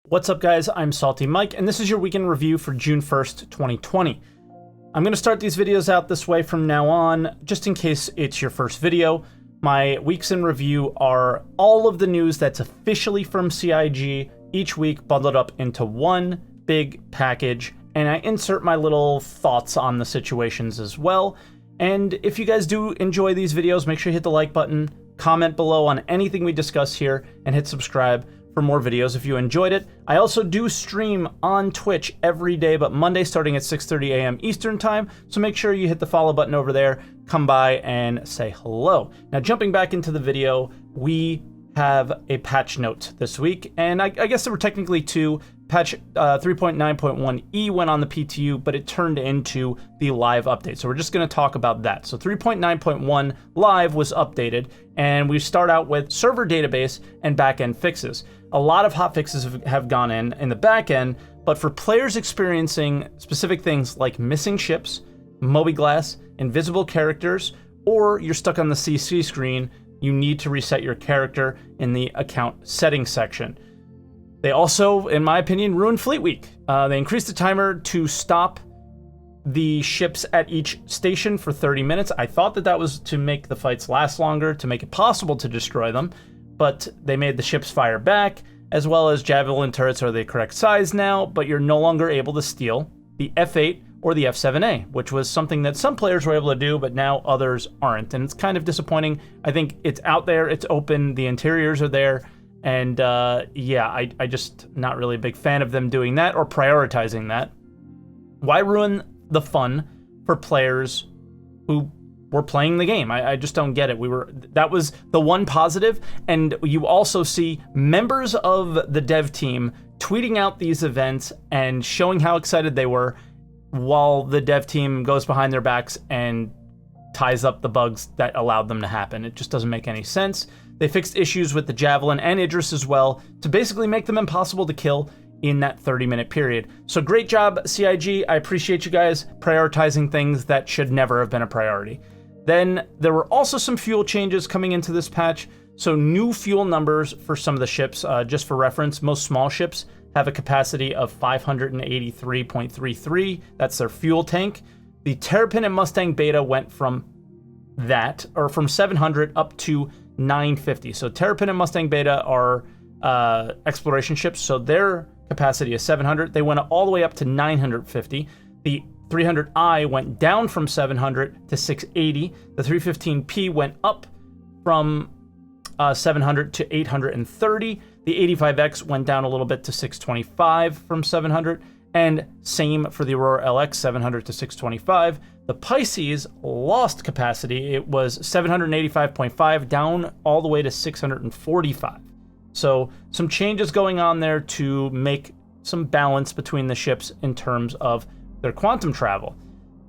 What's up, guys? I'm SaltEMike, and this is your weekend review for June 1st, 2020. I'm going to start these videos out this way from now on, just in case it's your first video. My weeks in review are all of the news that's officially from CIG, each week bundled up into one big package, and I insert my little thoughts on the situations as well. And if you guys do enjoy these videos, make sure you hit the like button, comment below on anything we discuss here, and hit subscribe for more videos if you enjoyed it. I also do stream on Twitch every day, but Monday starting at 6:30 a.m. Eastern time, so make sure you hit the follow button over there, come by and say hello. Now, jumping back into the video, we have a patch note this week, and I guess there were technically two. Patch 3.9.1e went on the PTU, but it turned into the live update. So we're just going to talk about that. So 3.9.1 live was updated, and we start out with server database and backend fixes. A lot of hot fixes have gone in the backend, but for players experiencing specific things like missing ships, Mobi-Glass, invisible characters, or you're stuck on the CC screen, you need to reset your character in the account settings section. They also, in my opinion, ruined Fleet Week. They increased the timer to stop the ships at each station for 30 minutes. I thought that was to make the fights last longer, to make it possible to destroy them, but they made the ships fire back, as well as javelin turrets are the correct size now, but you're no longer able to steal the F8 or the F7A, which was something that some players were able to do, but now others aren't, and it's kind of disappointing. I think it's out there, it's open, the interiors are there, and yeah, I just not really a big fan of them doing that or prioritizing that. Why ruin the fun for players who were playing the game? I just don't get it. That was the one positive, and you also see members of the dev team tweeting out these events and showing how excited they were, while the dev team goes behind their backs and ties up the bugs that allowed them to happen. It just doesn't make any sense. They fixed issues with the Javelin and Idris as well to basically make them impossible to kill in that 30-minute period. So great job, CIG. I appreciate you guys prioritizing things that should never have been a priority. Then there were also some fuel changes coming into this patch. So new fuel numbers for some of the ships. Just for reference, most small ships have a capacity of 583.33. That's their fuel tank. The Terrapin and Mustang Beta went from 700 up to 950. So Terrapin and Mustang Beta are exploration ships, so their capacity is 700. They went all the way up to 950. The 300i went down from 700 to 680. The 315p went up from 700 to 830. The 85X went down a little bit to 625 from 700. And same for the Aurora LX, 700 to 625. The Pisces lost capacity. It was 785.5 down all the way to 645. So some changes going on there to make some balance between the ships in terms of their quantum travel.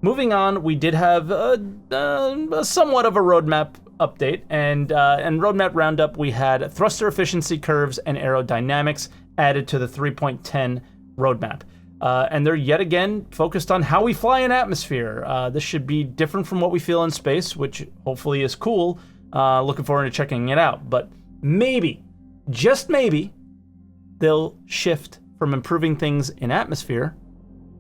Moving on, we did have somewhat of a roadmap update, and roadmap roundup. We had thruster efficiency curves and aerodynamics added to the 3.10 roadmap. And they're yet again focused on how we fly in atmosphere. This should be different from what we feel in space, which hopefully is cool. Looking forward to checking it out. But maybe, just maybe, they'll shift from improving things in atmosphere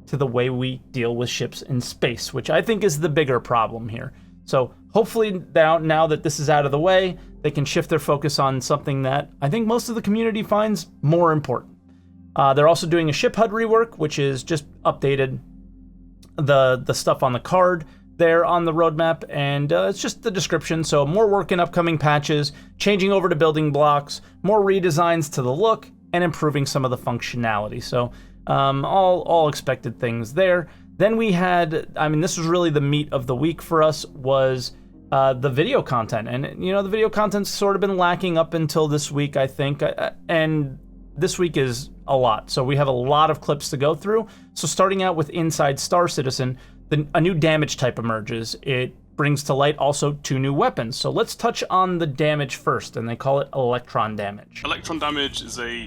to the way we deal with ships in space, which I think is the bigger problem here. So hopefully now that this is out of the way, they can shift their focus on something that I think most of the community finds more important. They're also doing a ship HUD rework, which is just updated the stuff on the card there on the roadmap, and it's just the description. So more work in upcoming patches, changing over to building blocks, more redesigns to the look, and improving some of the functionality. So all expected things there. Then we had, this was really the meat of the week for us, was the video content. And, the video content's sort of been lacking up until this week, I think, and this week is a lot. So we have a lot of clips to go through. So starting out with Inside Star Citizen, a new damage type emerges. It brings to light also 2 new weapons. So let's touch on the damage first, and they call it electron damage. Electron damage is a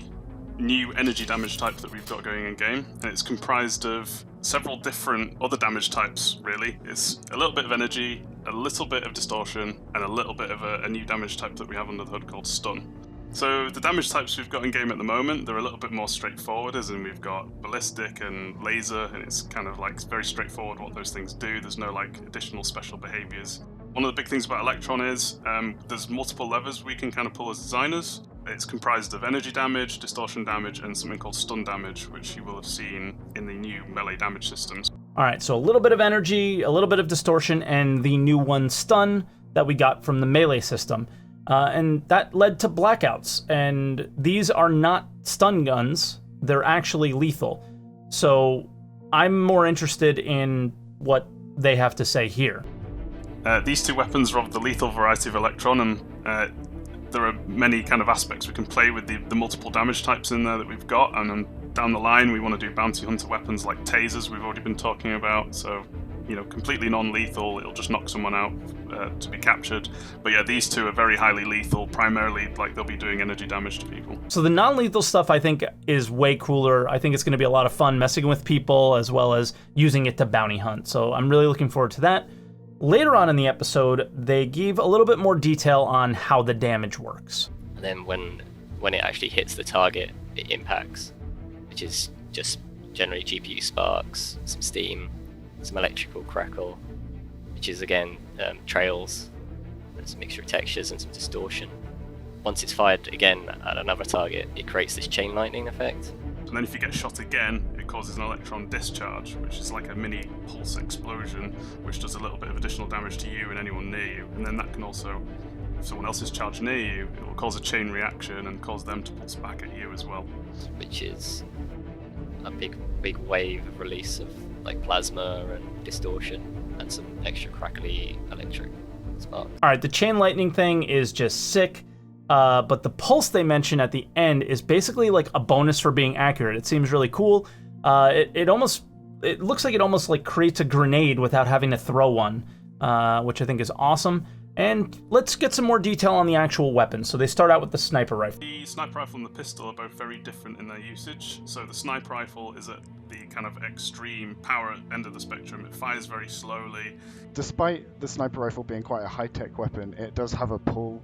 new energy damage type that we've got going in game, and it's comprised of several different other damage types, really. It's a little bit of energy, a little bit of distortion, and a little bit of a new damage type that we have under the hood called stun. So the damage types we've got in game at the moment, they're a little bit more straightforward, as in we've got ballistic and laser, and it's kind of like very straightforward what those things do. There's no like additional special behaviors. One of the big things about Electron is there's multiple levers we can kind of pull as designers. It's comprised of energy damage, distortion damage, and something called stun damage, which you will have seen in the new melee damage systems. All right, so a little bit of energy, a little bit of distortion, and the new one, stun, that we got from the melee system. And that led to blackouts, and these are not stun guns, they're actually lethal. So I'm more interested in what they have to say here. These two weapons are of the lethal variety of Electron, and there are many kind of aspects we can play with the multiple damage types in there that we've got, and then down the line we want to do bounty hunter weapons like tasers we've already been talking about, so completely non-lethal, it'll just knock someone out to be captured. But yeah, these two are very highly lethal, primarily like they'll be doing energy damage to people. So the non-lethal stuff I think is way cooler. I think it's going to be a lot of fun messing with people as well as using it to bounty hunt, so I'm really looking forward to that. Later on in the episode, they gave a little bit more detail on how the damage works. And then when it actually hits the target, it impacts, which is just generally GPU sparks, some steam, some electrical crackle, which is again trails, there's a mixture of textures and some distortion. Once it's fired again at another target, it creates this chain lightning effect. And then if you get shot again, it causes an electron discharge, which is like a mini pulse explosion, which does a little bit of additional damage to you and anyone near you. And then that can also, if someone else is charged near you, it will cause a chain reaction and cause them to pulse back at you as well. Which is a big wave of release of like plasma and distortion and some extra crackly electric sparks. All right, the chain lightning thing is just sick, but the pulse they mention at the end is basically like a bonus for being accurate. It seems really cool. It looks like it almost like creates a grenade without having to throw one, which I think is awesome. And let's get some more detail on the actual weapon. So they start out with the sniper rifle. The sniper rifle and the pistol are both very different in their usage. So the sniper rifle is at the kind of extreme power end of the spectrum. It fires very slowly. Despite the sniper rifle being quite a high-tech weapon, it does have a pull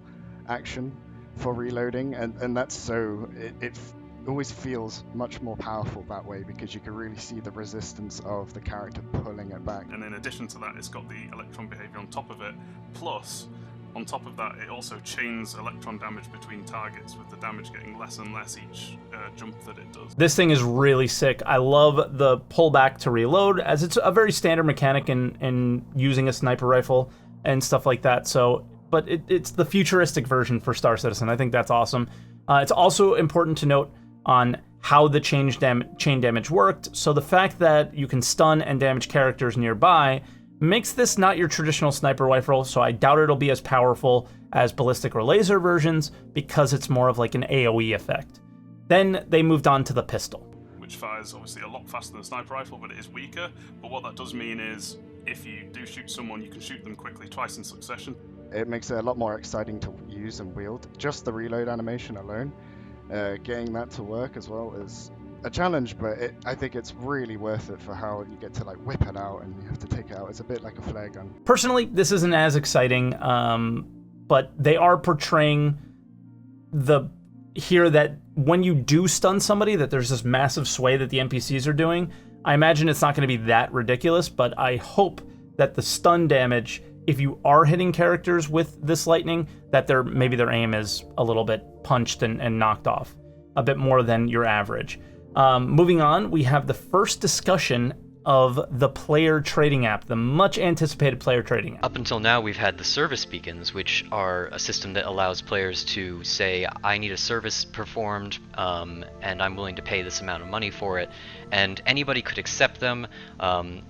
action for reloading, and that's so it always feels much more powerful that way because you can really see the resistance of the character pulling it back. And in addition to that, it's got the electron behavior on top of it. Plus, on top of that, it also chains electron damage between targets, with the damage getting less and less each jump that it does. This thing is really sick. I love the pullback to reload, as it's a very standard mechanic in using a sniper rifle and stuff like that. So, but it's the futuristic version for Star Citizen. I think that's awesome. It's also important to note on how the chain damage worked. So the fact that you can stun and damage characters nearby makes this not your traditional sniper rifle, so I doubt it'll be as powerful as ballistic or laser versions because it's more of like an AoE effect. Then they moved on to the pistol, which fires obviously a lot faster than the sniper rifle, but it is weaker. But what that does mean is if you do shoot someone, you can shoot them quickly twice in succession. It makes it a lot more exciting to use and wield. Just the reload animation alone, getting that to work as well is a challenge, but I think it's really worth it for how you get to like whip it out and you have to take it out. It's a bit like a flare gun. Personally, this isn't as exciting, but they are portraying here that when you do stun somebody, that there's this massive sway that the NPCs are doing. I imagine it's not going to be that ridiculous, but I hope that the stun damage, if you are hitting characters with this lightning, that maybe their aim is a little bit punched and knocked off, a bit more than your average. Moving on, we have the first discussion of the player trading app, the much anticipated player trading app. Up until now, we've had the service beacons, which are a system that allows players to say, I need a service performed, and I'm willing to pay this amount of money for it. And anybody could accept them.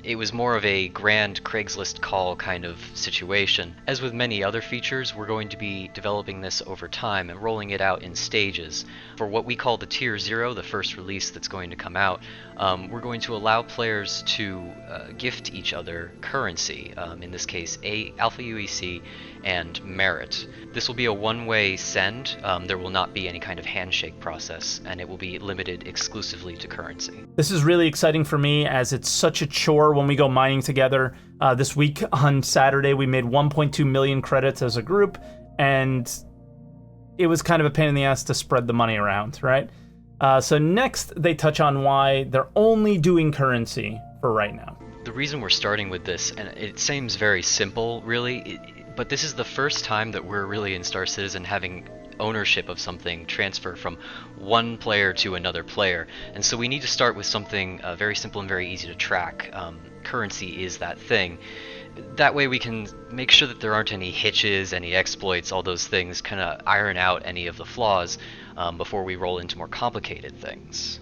It was more of a grand Craigslist call kind of situation. As with many other features, we're going to be developing this over time and rolling it out in stages. For what we call the Tier 0, the first release that's going to come out, we're going to allow players to gift each other currency, in this case Alpha UEC and merit. This will be a one-way send. There will not be any kind of handshake process, and it will be limited exclusively to currency. This is really exciting for me, as it's such a chore when we go mining together. This week on Saturday we made 1.2 million credits as a group, and it was kind of a pain in the ass to spread the money around, right? So next, they touch on why they're only doing currency for right now. The reason we're starting with this, and it seems very simple, really, but this is the first time that we're really in Star Citizen having ownership of something transfer from one player to another player. And so we need to start with something very simple and very easy to track. Currency is that thing. That way we can make sure that there aren't any hitches, any exploits, all those things, kind of iron out any of the flaws before we roll into more complicated things.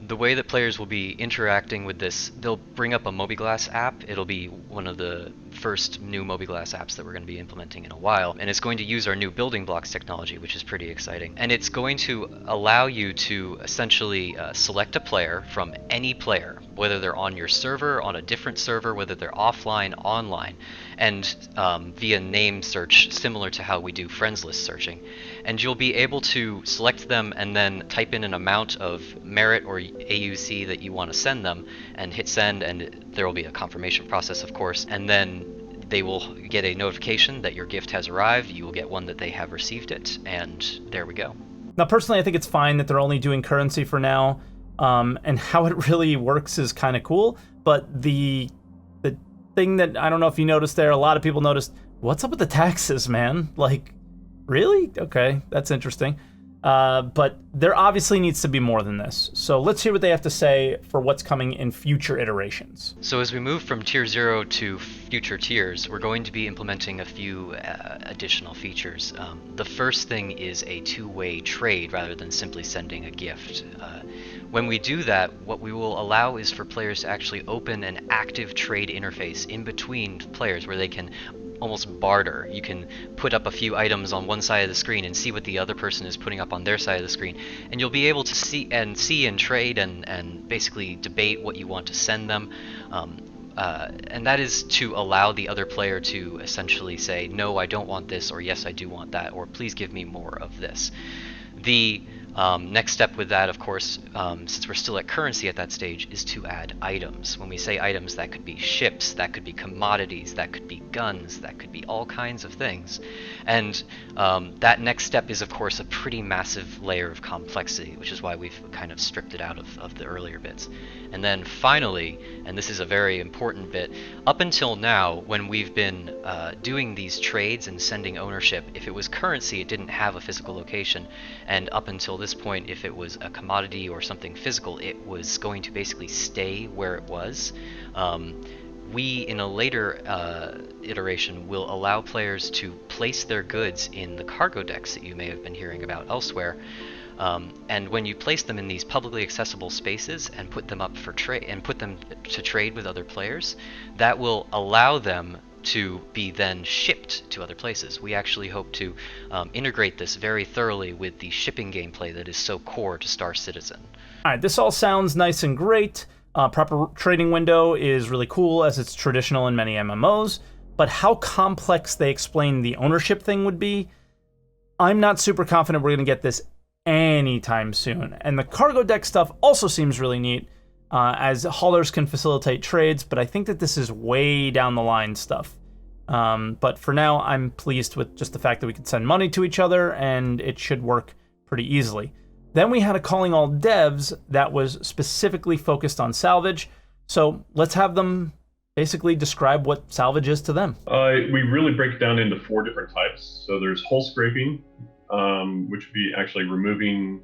The way that players will be interacting with this, they'll bring up a Mobiglass app. It'll be one of the first new Mobiglass apps that we're going to be implementing in a while, and it's going to use our new building blocks technology, which is pretty exciting. And it's going to allow you to essentially select a player from any player, whether they're on your server, on a different server, whether they're offline, online, and via name search, similar to how we do friends list searching. And you'll be able to select them and then type in an amount of merit or AUC that you want to send them and hit send, and there will be a confirmation process, of course, and then they will get a notification that your gift has arrived. You will get one that they have received it, and there we go. Now, personally, I think it's fine that they're only doing currency for now, and how it really works is kind of cool, but the thing that, I don't know if you noticed there, a lot of people noticed, what's up with the taxes, man? Like, really? Okay, that's interesting. But there obviously needs to be more than this. So let's hear what they have to say for what's coming in future iterations. So as we move from Tier 0 to future tiers, we're going to be implementing a few additional features. The first thing is a two-way trade rather than simply sending a gift. When we do that, what we will allow is for players to actually open an active trade interface in between players where they can almost barter. You can put up a few items on one side of the screen and see what the other person is putting up on their side of the screen, and you'll be able to see and trade and basically debate what you want to send them. And that is to allow the other player to essentially say, no, I don't want this, or yes, I do want that, or please give me more of this. The next step with that, of course, since we're still at currency at that stage, is to add items. When we say items, that could be ships, that could be commodities, that could be guns, that could be all kinds of things. And that next step is, of course, a pretty massive layer of complexity, which is why we've kind of stripped it out of the earlier bits. And then finally, and this is a very important bit, up until now, when we've been doing these trades and sending ownership, if it was currency, it didn't have a physical location. And up until this point, if it was a commodity or something physical, it was going to basically stay where it was. We, in a later iteration, will allow players to place their goods in the cargo decks that you may have been hearing about elsewhere. And when you place them in these publicly accessible spaces and put them up for trade and put them to trade with other players, that will allow them to be then shipped to other places. We actually hope to integrate this very thoroughly with the shipping gameplay that is so core to Star Citizen. All right, this all sounds nice and great. Proper trading window is really cool, as it's traditional in many MMOs, but how complex they explain the ownership thing would be, I'm not super confident we're going to get this anytime soon. And the cargo deck stuff also seems really neat, as haulers can facilitate trades, but I think that this is way down the line stuff. But for now, I'm pleased with just the fact that we can send money to each other, and it should work pretty easily. Then we had a calling all devs that was specifically focused on Salvage. So let's have them basically describe what Salvage is to them. We really break it down into 4 different types. So there's hull scraping, which would be actually removing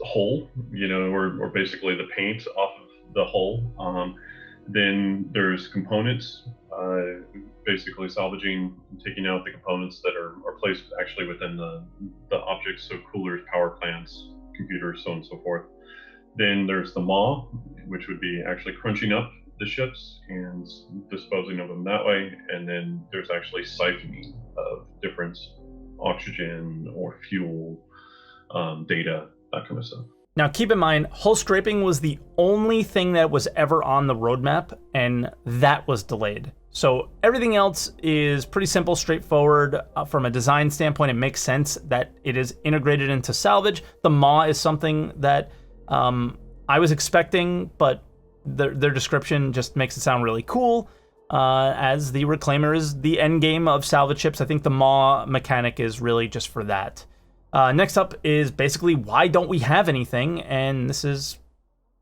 hull, or basically the paint off of the hull. Then there's components, basically salvaging, taking out the components that are placed actually within the objects, so coolers, power plants, computers, so on and so forth. Then there's the maw, which would be actually crunching up the ships and disposing of them that way. And then there's actually siphoning of different oxygen or fuel, data, that kind of stuff. Now, keep in mind, hull scraping was the only thing that was ever on the roadmap, and that was delayed. So everything else is pretty simple, straightforward. From a design standpoint, it makes sense that it is integrated into Salvage. The maw is something that I was expecting, but their description just makes it sound really cool. as the Reclaimer is the end game of salvage ships. I think the maw mechanic is really just for that. Next up is basically why don't we have anything, and this is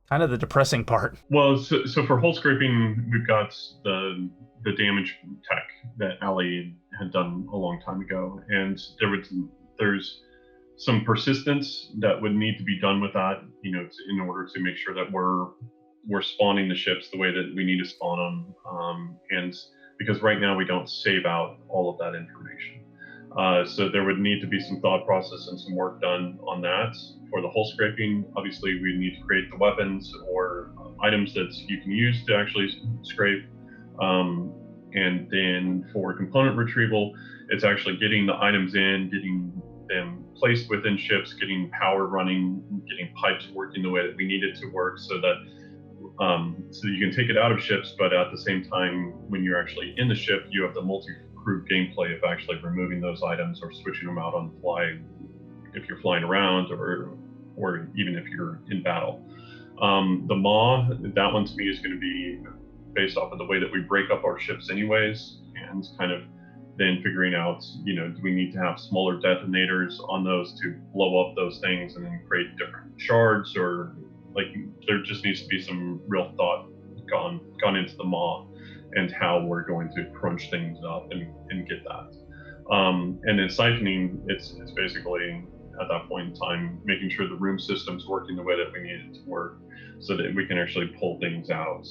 kind of the depressing part. Well, so for hull scraping, we've got the damage tech that Ali had done a long time ago, and there's some persistence that would need to be done with that, in order to make sure that we're spawning the ships the way that we need to spawn them, and because right now we don't save out all of that information. So there would need to be some thought process and some work done on that. For the hull scraping, obviously we need to create the weapons or items that you can use to actually scrape. And then for component retrieval, it's actually getting the items in, getting them placed within ships, getting power running, getting pipes working the way that we need it to work, so that so you can take it out of ships, but at the same time, when you're actually in the ship, you have the multi-crew gameplay of actually removing those items or switching them out on the fly if you're flying around or even if you're in battle. The maw, that one to me is going to be based off of the way that we break up our ships anyways, and kind of then figuring out, do we need to have smaller detonators on those to blow up those things and then create different shards, or there just needs to be some real thought gone into the maw and how we're going to crunch things up and get that. And then siphoning, it's basically at that point in time making sure the room system's working the way that we need it to work, so that we can actually pull things out.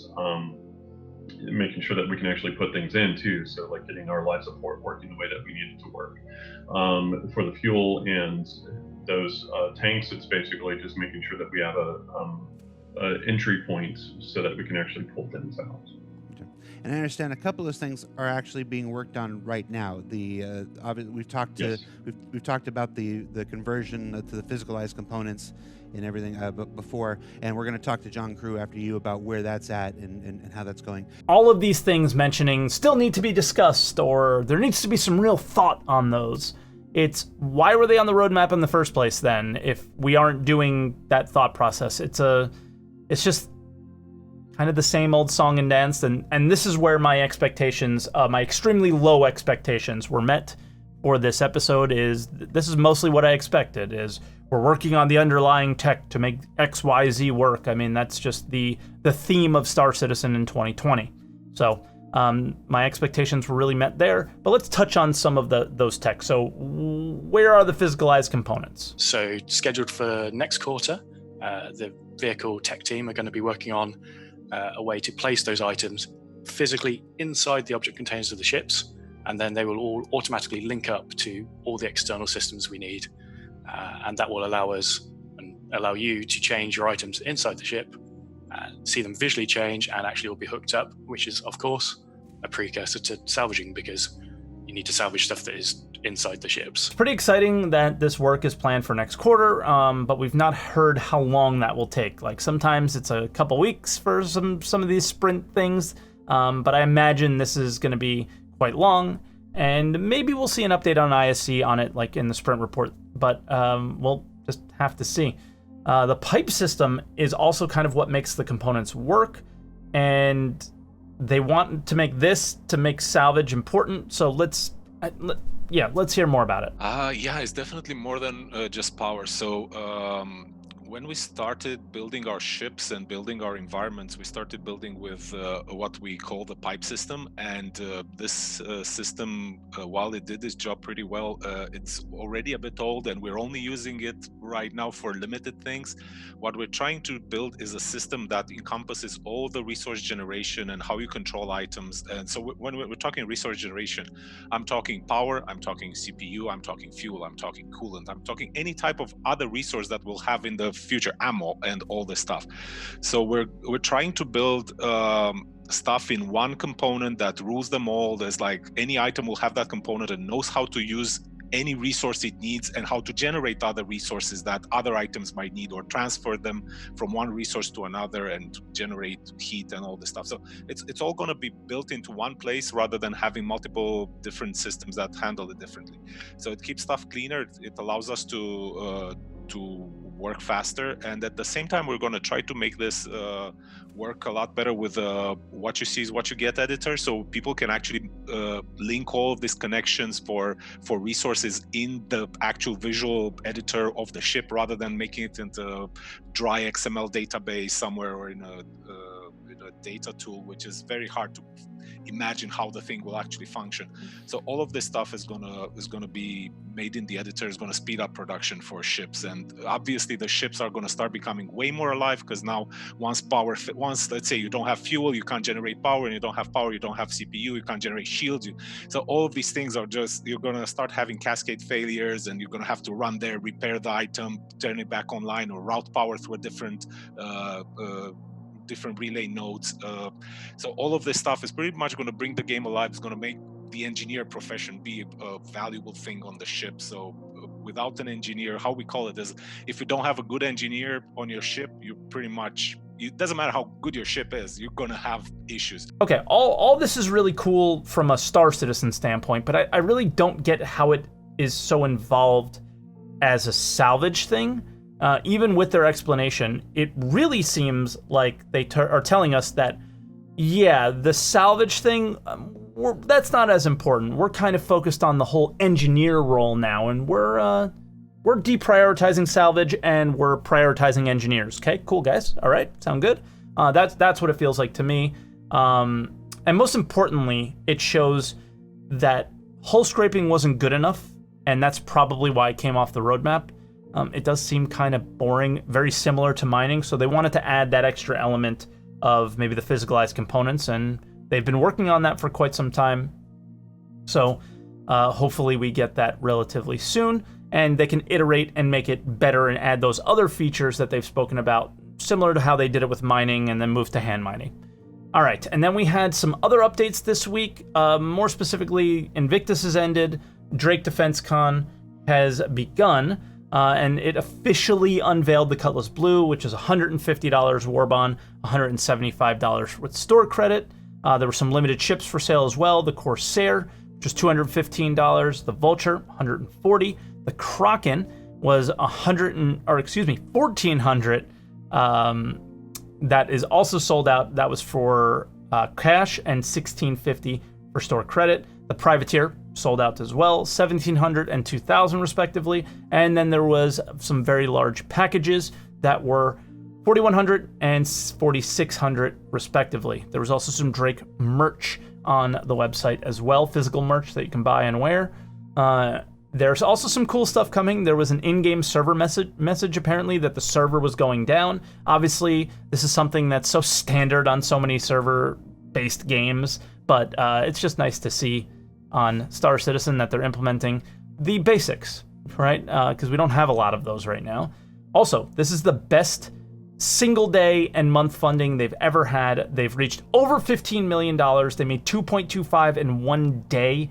Making sure that we can actually put things in too, so like getting our life support working the way that we need it to work. For the fuel and those tanks, it's basically just making sure that we have a entry point so that we can actually pull things out. Okay. And I understand a couple of things are actually being worked on right now. The we've talked about the conversion to the physicalized components and everything before, and we're going to talk to John Crew after you about where that's at and how that's going. All of these things mentioning still need to be discussed, or there needs to be some real thought on those. It's why were they on the roadmap in the first place then, if we aren't doing that thought process? It's just kind of the same old song and dance, and this is where my expectations, my extremely low expectations, were met for this episode. This is mostly what I expected, is we're working on the underlying tech to make XYZ work. I mean, that's just the theme of Star Citizen in 2020. So my expectations were really met there, but let's touch on some of those tech. So where are the physicalized components? So scheduled for next quarter, the vehicle tech team are going to be working on a way to place those items physically inside the object containers of the ships, and then they will all automatically link up to all the external systems we need. And that will allow us and allow you to change your items inside the ship, see them visually change, and actually all be hooked up, which is, of course, a precursor to salvaging, because you need to salvage stuff that is inside the ships. It's pretty exciting that this work is planned for next quarter, but we've not heard how long that will take. Like, sometimes it's a couple weeks for some of these sprint things, but I imagine this is going to be quite long, and maybe we'll see an update on ISC on it, like in the sprint report, but we'll just have to see. The pipe system is also kind of what makes the components work, and they want to make this to make salvage important, so let's hear more about it. Yeah, it's definitely more than just power. So when we started building our ships and building our environments, we started building with what we call the pipe system. And this system, while it did its job pretty well, it's already a bit old, and we're only using it right now for limited things. What we're trying to build is a system that encompasses all the resource generation and how you control items. And so when we're talking resource generation, I'm talking power, I'm talking CPU, I'm talking fuel, I'm talking coolant, I'm talking any type of other resource that we'll have in the future, ammo and all this stuff. So we're trying to build stuff in one component that rules them all. There's like any item will have that component and knows how to use any resource it needs and how to generate other resources that other items might need, or transfer them from one resource to another and generate heat and all this stuff. So it's all going to be built into one place rather than having multiple different systems that handle it differently. So it keeps stuff cleaner. It allows us to work faster. And at the same time, we're going to try to make this work a lot better with what you see is what you get editor, so people can actually link all of these connections for resources in the actual visual editor of the ship, rather than making it into a dry XML database somewhere or in a data tool, which is very hard to imagine how the thing will actually function. So all of this stuff is gonna be made in the editor, is gonna speed up production for ships. And obviously the ships are gonna start becoming way more alive, because now once let's say you don't have fuel, you can't generate power, and you don't have power, you don't have CPU, you can't generate shields. So all of these things are just, you're gonna start having cascade failures, and you're gonna have to run there, repair the item, turn it back online, or route power through a different relay nodes. So all of this stuff is pretty much going to bring the game alive. It's going to make the engineer profession be a valuable thing on the ship. So without an engineer, how we call it is, if you don't have a good engineer on your ship, you pretty much, it doesn't matter how good your ship is, you're going to have issues. Okay, all this is really cool from a Star Citizen standpoint, but I really don't get how it is so involved as a salvage thing. Even with their explanation, it really seems like they are telling us that, yeah, the salvage thing, that's not as important. We're kind of focused on the whole engineer role now, and we're deprioritizing salvage and we're prioritizing engineers. Okay, cool, guys. All right, sound good. That's what it feels like to me. And most importantly, it shows that hull scraping wasn't good enough, and that's probably why it came off the roadmap. It does seem kind of boring, very similar to mining, so they wanted to add that extra element of maybe the physicalized components, and they've been working on that for quite some time. So hopefully we get that relatively soon, and they can iterate and make it better and add those other features that they've spoken about, similar to how they did it with mining and then move to hand mining. All right, and then we had some other updates this week. More specifically, Invictus has ended, Drake Defense Con has begun, and it officially unveiled the Cutlass Blue, which is $150 Warbond, $175 with store credit. There were some limited ships for sale as well. The Corsair, which was $215. The Vulture, $140. The Kraken was $1,400. That is also sold out. That was for cash, and $1,650 for store credit. The Privateer sold out as well, $1,700 and $2,000 respectively. And then there was some very large packages that were $4,100 and $4,600 respectively. There was also some Drake merch on the website as well, physical merch that you can buy and wear. There's also some cool stuff coming. There was an in-game server message apparently that the server was going down. Obviously, this is something that's so standard on so many server-based games, but it's just nice to see on Star Citizen that they're implementing the basics, right? Because we don't have a lot of those right now. Also, this is the best single day and month funding they've ever had. They've reached over $15 million. They made 2.25 in one day.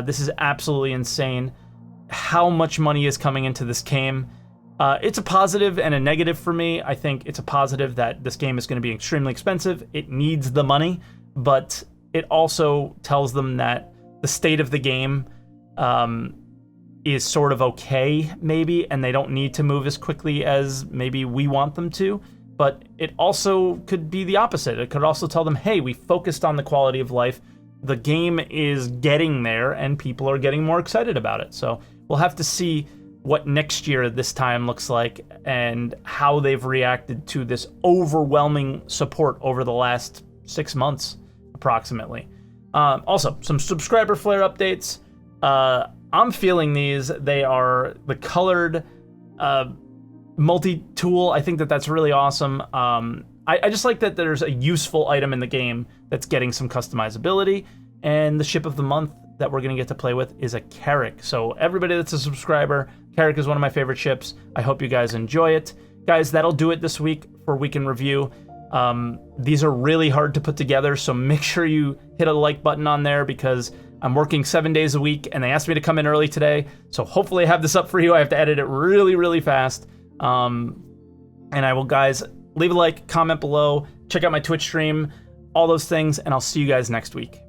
This is absolutely insane how much money is coming into this game. It's a positive and a negative for me. I think it's a positive that this game is going to be extremely expensive. It needs the money, but it also tells them that the state of the game is sort of okay, maybe, and they don't need to move as quickly as maybe we want them to. But it also could be the opposite. It could also tell them, hey, we focused on the quality of life. The game is getting there, and people are getting more excited about it. So we'll have to see what next year this time looks like and how they've reacted to this overwhelming support over the last 6 months, approximately. Also, some subscriber flare updates. I'm feeling these. They are the colored multi-tool. I think that that's really awesome. I just like that there's a useful item in the game that's getting some customizability, and the ship of the month that we're going to get to play with is a Carrack. So everybody that's a subscriber, Carrack is one of my favorite ships. I hope you guys enjoy it. Guys, that'll do it this week for Week in Review. These are really hard to put together, so make sure you hit a like button on there because I'm working 7 days a week, and they asked me to come in early today, so hopefully I have this up for you. I have to edit it really, really fast. And I will, guys, leave a like, comment below, check out my Twitch stream, all those things, and I'll see you guys next week.